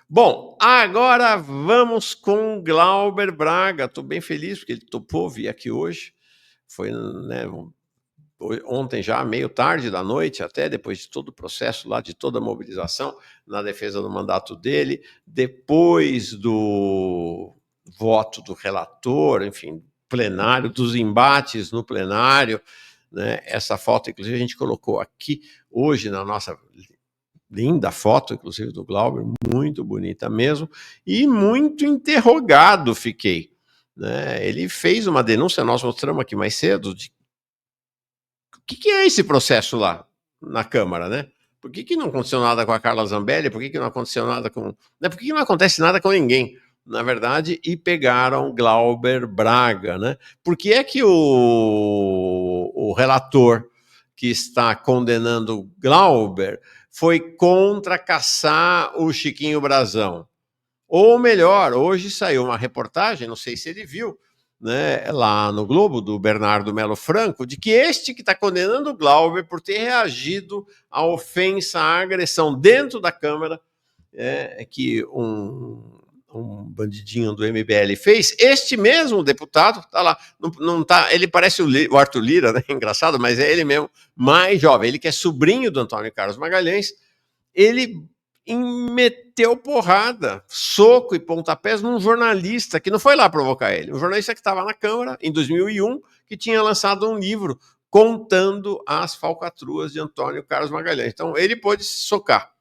Bom, agora vamos com Glauber Braga. Estou bem feliz porque ele topou vir aqui hoje. Foi, né, ontem já, meio tarde da noite, até depois de todo o processo lá, de toda a mobilização na defesa do mandato dele, depois do voto do relator, enfim, plenário, dos embates no plenário, né? Essa foto, inclusive, a gente colocou aqui hoje na nossa linda foto, inclusive, do Glauber, muito bonita mesmo, e muito interrogado fiquei. Né? Ele fez uma denúncia, nós mostramos aqui mais cedo, de o que é esse processo lá na Câmara, né? Por que não aconteceu nada com a Carla Zambelli? Por que não aconteceu nada com... Né? Por que não acontece nada com ninguém, na verdade, e pegaram Glauber Braga, né? Por que é que o relator que está condenando Glauber foi contra caçar o Chiquinho Brazão? Ou melhor, hoje saiu uma reportagem, não sei se ele viu, né, lá no Globo, do Bernardo Melo Franco, de que este que está condenando o Glauber por ter reagido à ofensa, à agressão dentro da Câmara, que um bandidinho do MBL fez, este mesmo deputado, tá lá, não tá, ele parece o Arthur Lira, né, engraçado, mas é ele mesmo, mais jovem, ele que é sobrinho do Antônio Carlos Magalhães, ele meteu porrada, soco e pontapés num jornalista que não foi lá provocar ele, um jornalista que estava na Câmara em 2001, que tinha lançado um livro contando as falcatruas de Antônio Carlos Magalhães. Então ele pôde se socar,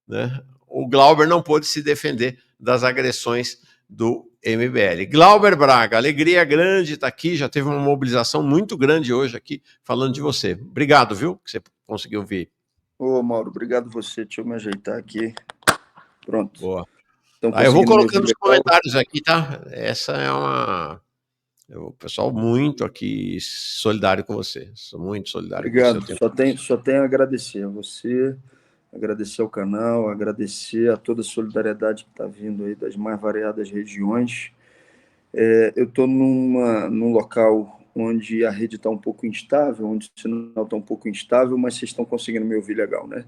né? O Glauber não pôde se defender das agressões do MBL. Glauber Braga, alegria grande estar aqui, já teve uma mobilização muito grande hoje aqui falando de você. Obrigado, viu, que você conseguiu vir. Ô, Mauro, obrigado você. Deixa eu me ajeitar aqui. Pronto. Boa. Então, Eu vou colocando os comentários aqui, tá? Essa é uma... O pessoal muito aqui solidário com você. Sou muito solidário com você. Obrigado. Só tenho a agradecer a você, agradecer ao canal, agradecer a toda a solidariedade que está vindo aí das mais variadas regiões. Eu estou num local onde a rede está um pouco instável, onde o sinal está um pouco instável, mas vocês estão conseguindo me ouvir legal, né?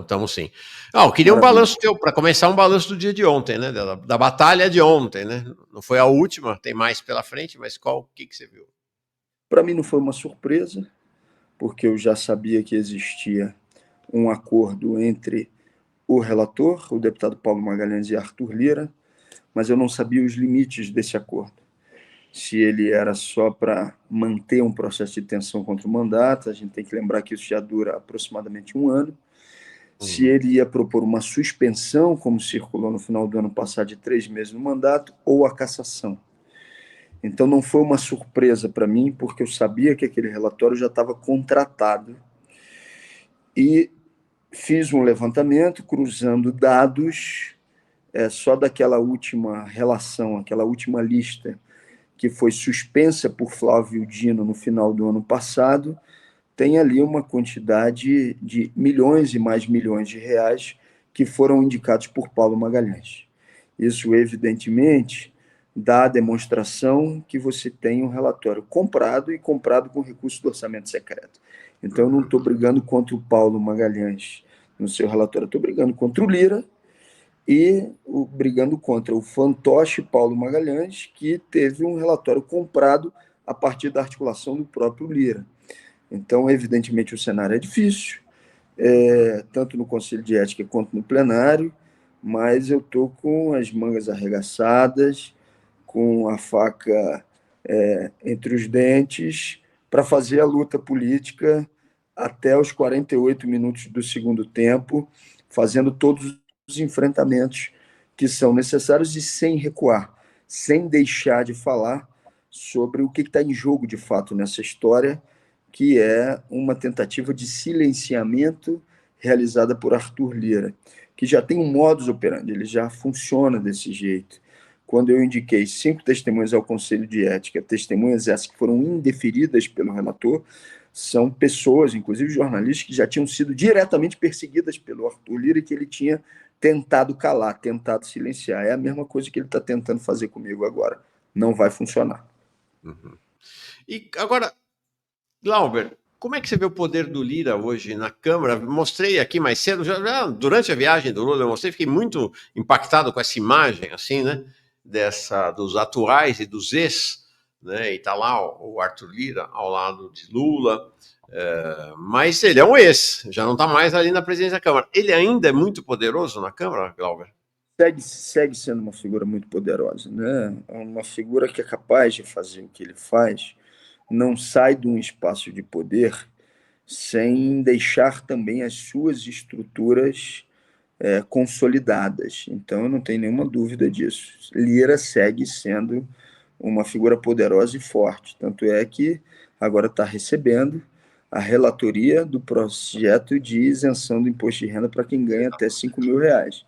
Estamos sim. Eu queria um balanço teu, para começar, um balanço do dia de ontem, né? Da batalha de ontem, né? Não foi a última, tem mais pela frente, mas o que você viu? Para mim não foi uma surpresa, porque eu já sabia que existia um acordo entre o relator, o deputado Paulo Magalhães e Arthur Lira, mas eu não sabia os limites desse acordo. Se ele era só para manter um processo de tensão contra o mandato, a gente tem que lembrar que isso já dura aproximadamente um ano. Se ele ia propor uma suspensão, como circulou no final do ano passado, de 3 meses no mandato, ou a cassação. Então não foi uma surpresa para mim, porque eu sabia que aquele relatório já estava contratado. E fiz um levantamento, cruzando dados, só daquela última relação, aquela última lista, que foi suspensa por Flávio Dino no final do ano passado, tem ali uma quantidade de milhões e mais milhões de reais que foram indicados por Paulo Magalhães. Isso, evidentemente, dá a demonstração que você tem um relatório comprado e comprado com recurso do orçamento secreto. Então, eu não estou brigando contra o Paulo Magalhães no seu relatório, estou brigando contra o Lira e brigando contra o fantoche Paulo Magalhães, que teve um relatório comprado a partir da articulação do próprio Lira. Então, evidentemente, o cenário é difícil, tanto no Conselho de Ética quanto no plenário, mas eu estou com as mangas arregaçadas, com a faca entre os dentes, para fazer a luta política até os 48 minutos do segundo tempo, fazendo todos os enfrentamentos que são necessários e sem recuar, sem deixar de falar sobre o que está em jogo de fato nessa história, que é uma tentativa de silenciamento realizada por Arthur Lira, que já tem um modus operandi, ele já funciona desse jeito. Quando eu indiquei 5 testemunhas ao Conselho de Ética, testemunhas essas que foram indeferidas pelo relator, são pessoas, inclusive jornalistas, que já tinham sido diretamente perseguidas pelo Arthur Lira e que ele tinha tentado calar, tentado silenciar. É a mesma coisa que ele está tentando fazer comigo agora. Não vai funcionar. E agora, Glauber, Como é que você vê o poder do Lira hoje na Câmara? Mostrei aqui mais cedo, já durante a viagem do Lula, eu mostrei, fiquei muito impactado com essa imagem, assim, né? Dos atuais e dos ex, né? E tá lá o Arthur Lira ao lado de Lula, mas ele é um ex, já não está mais ali na presidência da Câmara. Ele ainda é muito poderoso na Câmara, Glauber? Segue sendo uma figura muito poderosa, né? É uma figura que é capaz de fazer o que ele faz, não sai de um espaço de poder sem deixar também as suas estruturas consolidadas. Então, eu não tenho nenhuma dúvida disso. Lira segue sendo uma figura poderosa e forte. Tanto é que agora está recebendo a relatoria do projeto de isenção do imposto de renda para quem ganha até R$ 5.000,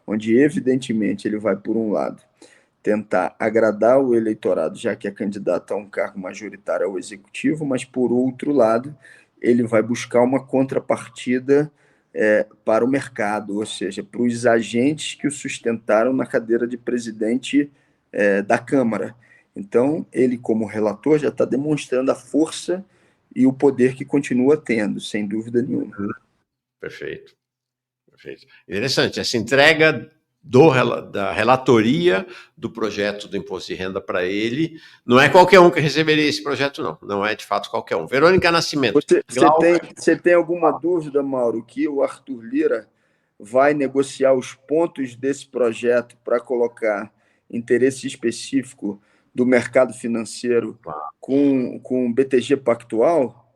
onde, evidentemente, ele vai, por um lado, tentar agradar o eleitorado, já que é candidato a um cargo majoritário ao executivo, mas, por outro lado, ele vai buscar uma contrapartida para o mercado, ou seja, para os agentes que o sustentaram na cadeira de presidente da Câmara. Então, ele, como relator, já está demonstrando a força e o poder que continua tendo, sem dúvida nenhuma. Perfeito. Perfeito. Interessante, essa entrega da relatoria do projeto do imposto de renda para ele, não é qualquer um que receberia esse projeto, não. Não é de fato qualquer um. Verônica Nascimento. Você tem alguma dúvida, Mauro, que o Arthur Lira vai negociar os pontos desse projeto para colocar interesse específico do mercado financeiro com o BTG Pactual,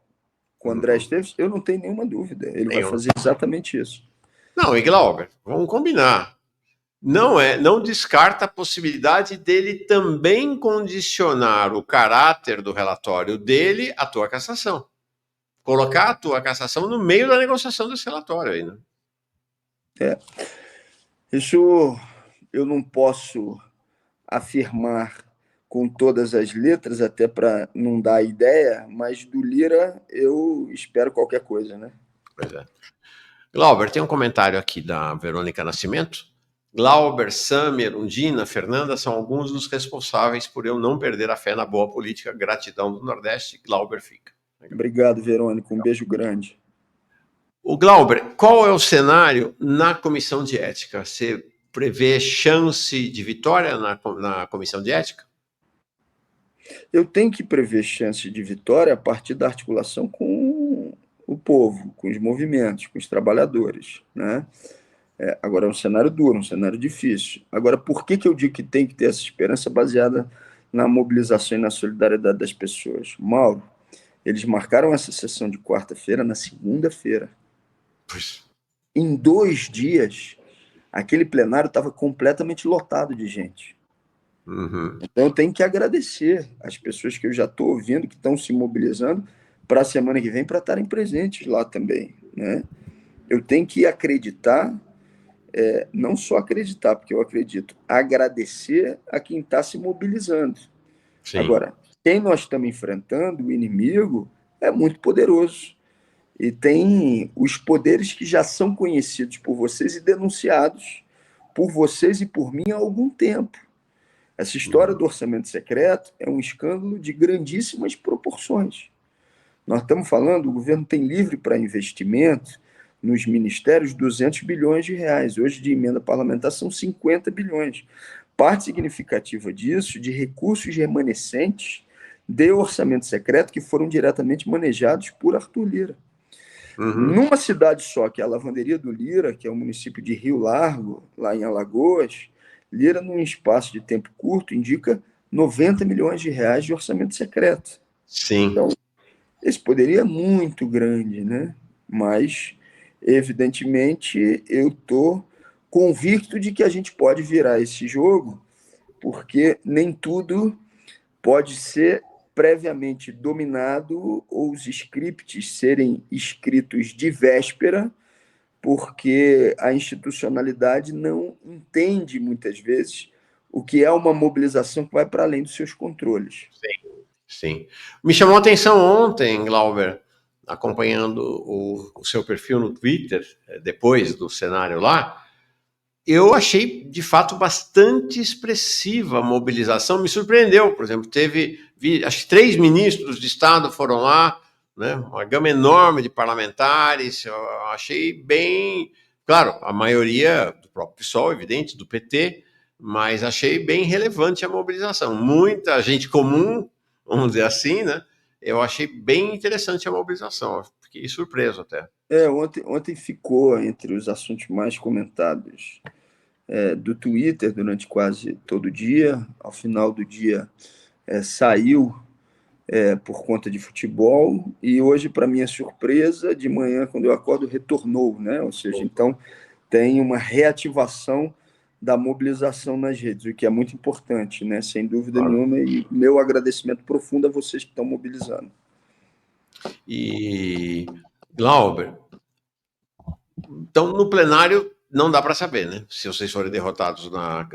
com o André Esteves? Eu não tenho nenhuma dúvida. Ele vai fazer exatamente isso. Não, e Glauber, vamos combinar. Não descarta a possibilidade dele também condicionar o caráter do relatório dele à tua cassação. Colocar a tua cassação no meio da negociação desse relatório aí, né? Isso eu não posso afirmar com todas as letras, até para não dar ideia, mas do Lira eu espero qualquer coisa, né? Pois é. Glauber, tem um comentário aqui da Verônica Nascimento. Glauber, Samer, Undina, Fernanda são alguns dos responsáveis por eu não perder a fé na boa política. Gratidão do Nordeste. Glauber fica. Obrigado, Verônica. Um beijo grande. O Glauber, qual é o cenário na comissão de ética? Você prevê chance de vitória na comissão de ética? Eu tenho que prever chance de vitória a partir da articulação com o povo, com os movimentos, com os trabalhadores, né? Agora é um cenário duro, um cenário difícil. Agora, por que eu digo que tem que ter essa esperança baseada na mobilização e na solidariedade das pessoas? Mauro, eles marcaram essa sessão de quarta-feira na segunda-feira. Em 2 dias, aquele plenário estava completamente lotado de gente. Uhum. Então, eu tenho que agradecer as pessoas que eu já estou ouvindo, que estão se mobilizando para a semana que vem, para estarem presentes lá também, né? Eu tenho que acreditar, não só acreditar, porque eu acredito, agradecer a quem está se mobilizando. Sim. Agora, quem nós estamos enfrentando, o inimigo, é muito poderoso. E tem os poderes que já são conhecidos por vocês e denunciados por vocês e por mim há algum tempo. Essa história do orçamento secreto é um escândalo de grandíssimas proporções. Nós estamos falando, o governo tem livre para investimento nos ministérios 200 bilhões de reais. Hoje, de emenda parlamentar, são 50 bilhões. Parte significativa disso, de recursos remanescentes de orçamento secreto que foram diretamente manejados por Arthur Lira. Uhum. Numa cidade só, que é a Lavanderia do Lira, que é o município de Rio Largo, lá em Alagoas, Lira, num espaço de tempo curto, indica 90 milhões de reais de orçamento secreto. Sim. Então, esse poderia é muito grande, né? Mas, evidentemente, eu estou convicto de que a gente pode virar esse jogo, porque nem tudo pode ser previamente dominado ou os scripts serem escritos de véspera, porque a institucionalidade não entende, muitas vezes, o que é uma mobilização que vai para além dos seus controles. Sim. Me chamou a atenção ontem, Glauber, acompanhando o seu perfil no Twitter, depois do cenário lá, eu achei, de fato, bastante expressiva a mobilização. Me surpreendeu, por exemplo, acho que 3 ministros de Estado foram lá, né? Uma gama enorme de parlamentares, eu achei bem... Claro, a maioria do próprio PSOL, evidente, do PT, mas achei bem relevante a mobilização. Muita gente comum, vamos dizer assim, né? Eu achei bem interessante a mobilização, fiquei surpreso até. Ontem ficou entre os assuntos mais comentados do Twitter durante quase todo o dia. Ao final do dia, saiu por conta de futebol, e hoje, para minha surpresa, de manhã, quando eu acordo, retornou, né? Ou seja, então tem uma reativação da mobilização nas redes, o que é muito importante, né? Sem dúvida Claro. nenhuma, e meu agradecimento profundo a vocês que estão mobilizando. E, Glauber, então no plenário não dá para saber, né? Se vocês forem derrotados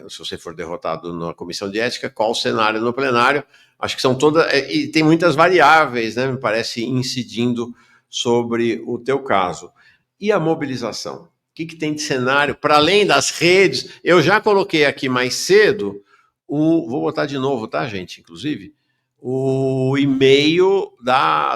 se você for derrotado na comissão de ética, qual o cenário no plenário? Acho que são todas e tem muitas variáveis, né? Me parece incidindo sobre o teu caso. E a mobilização? O que tem de cenário para além das redes? Eu já coloquei aqui mais cedo vou botar de novo, tá, gente? Inclusive o e-mail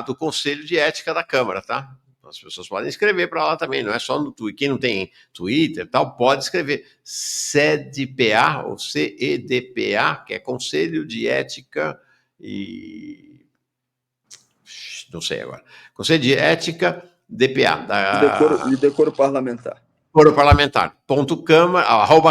do Conselho de Ética da Câmara, tá? As pessoas podem escrever para lá também, não é só no Twitter. Quem não tem Twitter tal, pode escrever CEDPA ou CEDPA, que é Conselho de Ética e... não sei agora. Conselho de Ética DPA, E decoro parlamentar. Foro parlamentar,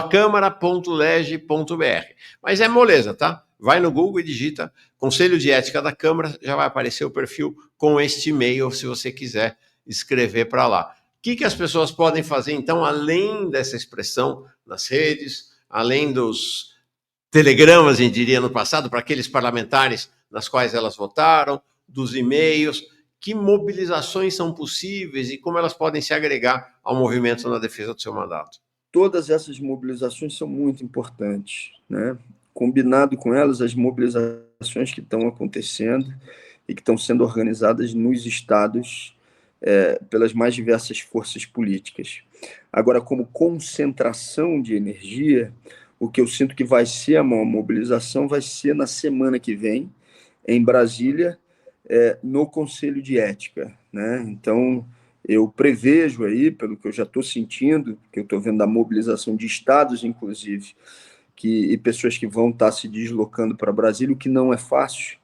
câmara.leg.br. Mas é moleza, tá? Vai no Google e digita Conselho de Ética da Câmara, já vai aparecer o perfil com este e-mail, se você quiser escrever para lá. O que as pessoas podem fazer, então, além dessa expressão nas redes, além dos telegramas, a gente diria no passado, para aqueles parlamentares nas quais elas votaram, dos e-mails, que mobilizações são possíveis e como elas podem se agregar ao movimento na defesa do seu mandato? Todas essas mobilizações são muito importantes, né? Combinado com elas, as mobilizações que estão acontecendo e que estão sendo organizadas nos estados pelas mais diversas forças políticas. Agora, como concentração de energia, o que eu sinto que vai ser uma mobilização vai ser na semana que vem, em Brasília, no Conselho de Ética, né? Então, eu prevejo aí, pelo que eu já estou sentindo, que eu estou vendo a mobilização de estados, inclusive, e pessoas que vão estar se deslocando para Brasília, o que não é fácil,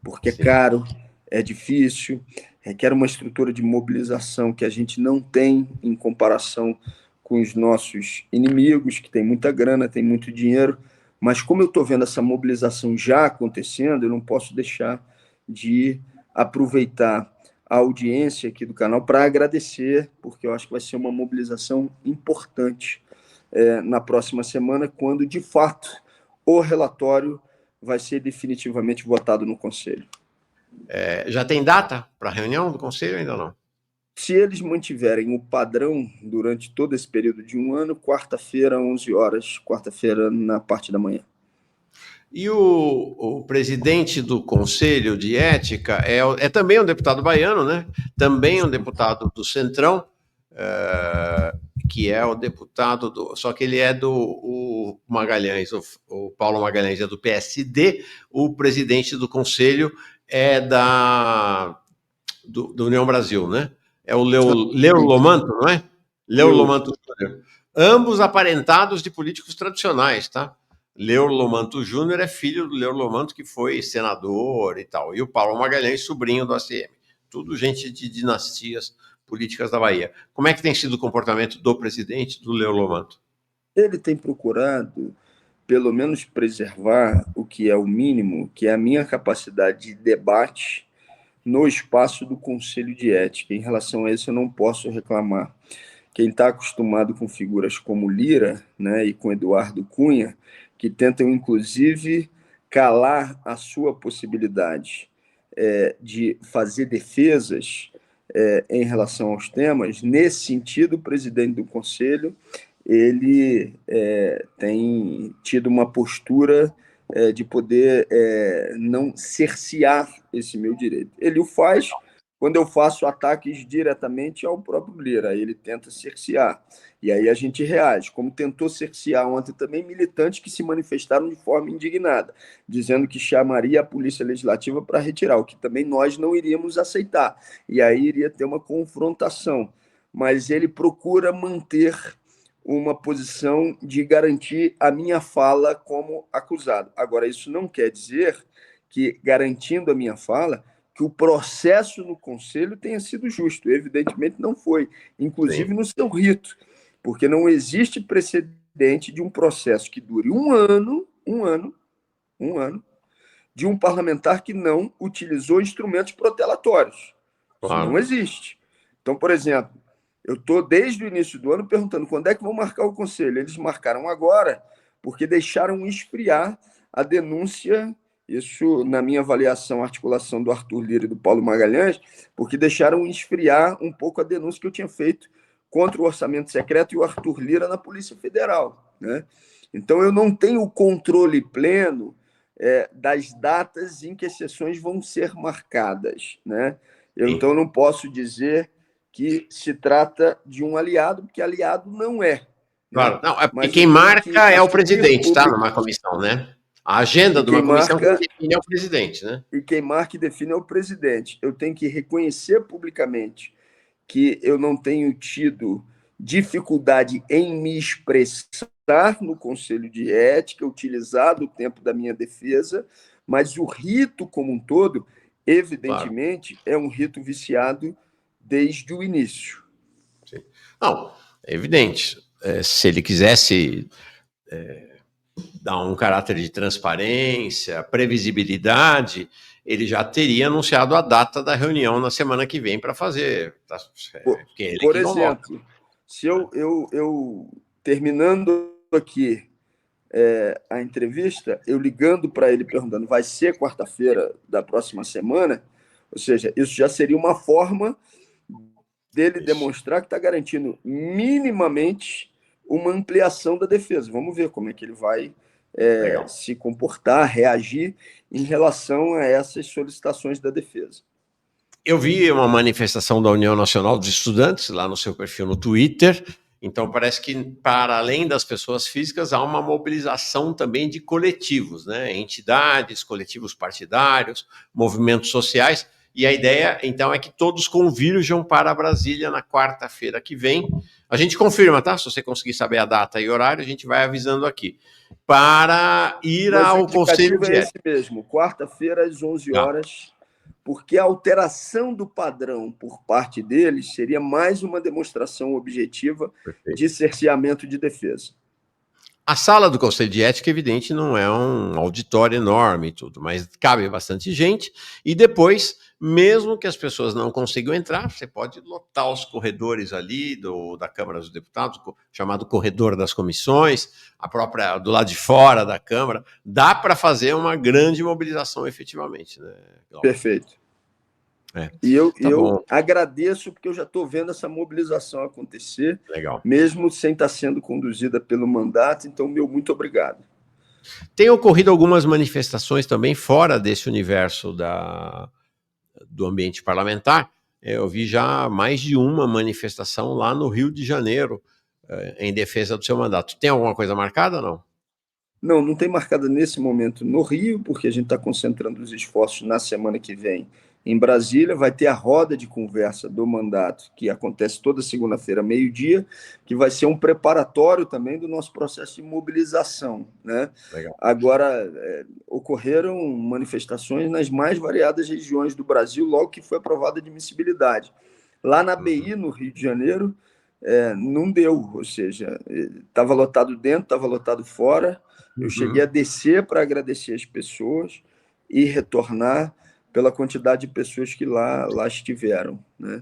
porque é caro, é difícil, requer uma estrutura de mobilização que a gente não tem em comparação com os nossos inimigos, que tem muita grana, tem muito dinheiro, mas como eu estou vendo essa mobilização já acontecendo, eu não posso deixar de aproveitar a audiência aqui do canal para agradecer, porque eu acho que vai ser uma mobilização importante na próxima semana, quando, de fato, o relatório vai ser definitivamente votado no Conselho. Já tem data para a reunião do Conselho ou ainda não? Se eles mantiverem o padrão durante todo esse período de um ano, quarta-feira, 11 horas, quarta-feira, na parte da manhã. E o presidente do Conselho de Ética é também um deputado baiano, né? Também um deputado do Centrão, que é o deputado só que ele é do Magalhães, o Paulo Magalhães é do PSD, o presidente do Conselho é do União Brasil, né? É o Leo Lomanto, não é? Leo Lomanto Júnior. Ambos aparentados de políticos tradicionais, tá? Leo Lomanto Júnior é filho do Leo Lomanto, que foi senador e tal. E o Paulo Magalhães, sobrinho do ACM. Tudo gente de dinastias políticas da Bahia. Como é que tem sido o comportamento do presidente, do Leo Lomanto? Ele tem procurado, pelo menos, preservar o que é o mínimo, que é a minha capacidade de debate no espaço do Conselho de Ética. Em relação a isso, eu não posso reclamar. Quem está acostumado com figuras como Lira, né, e com Eduardo Cunha, que tentam, inclusive, calar a sua possibilidade de fazer defesas em relação aos temas, nesse sentido, o presidente do Conselho ele tem tido uma postura de poder não cercear esse meu direito. Ele o faz quando eu faço ataques diretamente ao próprio Lira, ele tenta cercear. E aí a gente reage, como tentou cercear ontem também militantes que se manifestaram de forma indignada, dizendo que chamaria a Polícia Legislativa para retirar, o que também nós não iríamos aceitar. E aí iria ter uma confrontação. Mas ele procura manter uma posição de garantir a minha fala como acusado. Agora, isso não quer dizer que, garantindo a minha fala, que o processo no Conselho tenha sido justo. Evidentemente não foi, inclusive Sim. no seu rito, porque não existe precedente de um processo que dure um ano, de um parlamentar que não utilizou instrumentos protelatórios. Isso não Claro. existe. Então, por exemplo, eu estou desde o início do ano perguntando quando é que vão marcar o Conselho. Eles marcaram agora, porque deixaram esfriar a denúncia, isso na minha avaliação, a articulação do Arthur Lira e do Paulo Magalhães, porque deixaram esfriar um pouco a denúncia que eu tinha feito contra o orçamento secreto e o Arthur Lira na Polícia Federal, né? Então, eu não tenho o controle pleno das datas em que as sessões vão ser marcadas, né? Eu, Sim. então, não posso dizer que se trata de um aliado, porque aliado não é, né? Claro. Não, é porque Mas eu quem tenho que marca é o assumir presidente, tá? Numa publicamente. comissão, né? A agenda E de quem uma comissão quem marca define é o presidente, né? e quem marca e define é o presidente. Eu tenho que reconhecer publicamente que eu não tenho tido dificuldade em me expressar no Conselho de Ética, utilizado o tempo da minha defesa, mas o rito como um todo, Claro. evidentemente, é um rito viciado desde o início. Sim. Não, é evidente. Se ele quisesse dar um caráter de transparência, previsibilidade, ele já teria anunciado a data da reunião na semana que vem para fazer. Tá? Porque é ele Por que convoca. exemplo, se eu terminando aqui a entrevista, eu ligando para ele perguntando, vai ser quarta-feira da próxima semana? Ou seja, isso já seria uma forma dele Isso. demonstrar que está garantindo minimamente uma ampliação da defesa. Vamos ver como é que ele vai Legal. se comportar, reagir em relação a essas solicitações da defesa. Eu vi uma manifestação da União Nacional dos Estudantes lá no seu perfil no Twitter. Então, parece que, para além das pessoas físicas, há uma mobilização também de coletivos, né? Entidades, coletivos partidários, movimentos sociais. E a ideia, então, é que todos convirjam para Brasília na quarta-feira que vem. A gente confirma, tá? Se você conseguir saber a data e horário, a gente vai avisando aqui. Para ir Mas o ao Conselho indicativo de é esse Ética. mesmo, quarta-feira às 11 Tá, horas, porque a alteração do padrão por parte deles seria mais uma demonstração objetiva de perfeito. cerceamento de defesa. A sala do Conselho de Ética, evidente, não é um auditório enorme e tudo, mas cabe bastante gente. E depois, mesmo que as pessoas não consigam entrar, você pode lotar os corredores ali da Câmara dos Deputados, chamado corredor das comissões, a própria do lado de fora da Câmara. Dá para fazer uma grande mobilização efetivamente, né, Glauber? Perfeito. É, E eu, tá eu bom, agradeço porque eu já estou vendo essa mobilização acontecer, legal. mesmo sem estar sendo conduzida pelo mandato. Então, meu muito obrigado. Tem ocorrido algumas manifestações também fora desse universo do ambiente parlamentar. Eu vi já mais de uma manifestação lá no Rio de Janeiro em defesa do seu mandato. Tem alguma coisa marcada ou não? Não, não tem marcada nesse momento no Rio, porque a gente está concentrando os esforços na semana que vem em Brasília. Vai ter a roda de conversa do mandato, que acontece toda segunda-feira, meio-dia, que vai ser um preparatório também do nosso processo de mobilização, né? Legal. Agora, ocorreram manifestações nas mais variadas regiões do Brasil, logo que foi aprovada a admissibilidade. Lá na Uhum. BI, no Rio de Janeiro, não deu, ou seja, estava lotado dentro, estava lotado fora. Eu cheguei a Uhum. descer para agradecer as pessoas e retornar pela quantidade de pessoas que lá estiveram, né?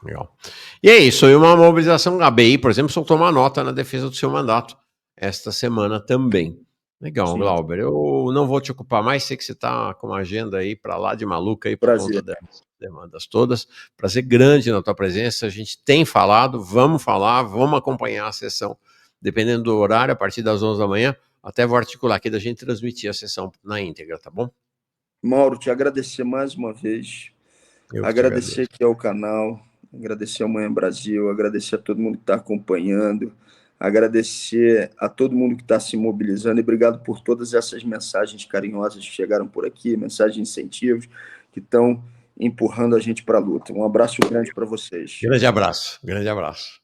Legal. E é isso, e uma mobilização, a BI, por exemplo, soltou uma nota na defesa do seu mandato esta semana também. Legal, Sim, Glauber. Eu não vou te ocupar mais, sei que você está com uma agenda aí para lá de maluca aí por conta prazer. das demandas todas. Prazer grande na tua presença. A gente tem falado, vamos falar, vamos acompanhar a sessão, dependendo do horário, a partir das 11 da manhã. Até vou articular aqui da gente transmitir a sessão na íntegra, tá bom? Mauro, te agradecer mais uma vez. Eu que te Agradecer agradeço. aqui ao canal, agradecer ao Manhã Brasil, agradecer a todo mundo que está acompanhando, agradecer a todo mundo que está se mobilizando e obrigado por todas essas mensagens carinhosas que chegaram por aqui, mensagens de incentivos que estão empurrando a gente para a luta. Um abraço grande para vocês. Grande abraço, grande abraço.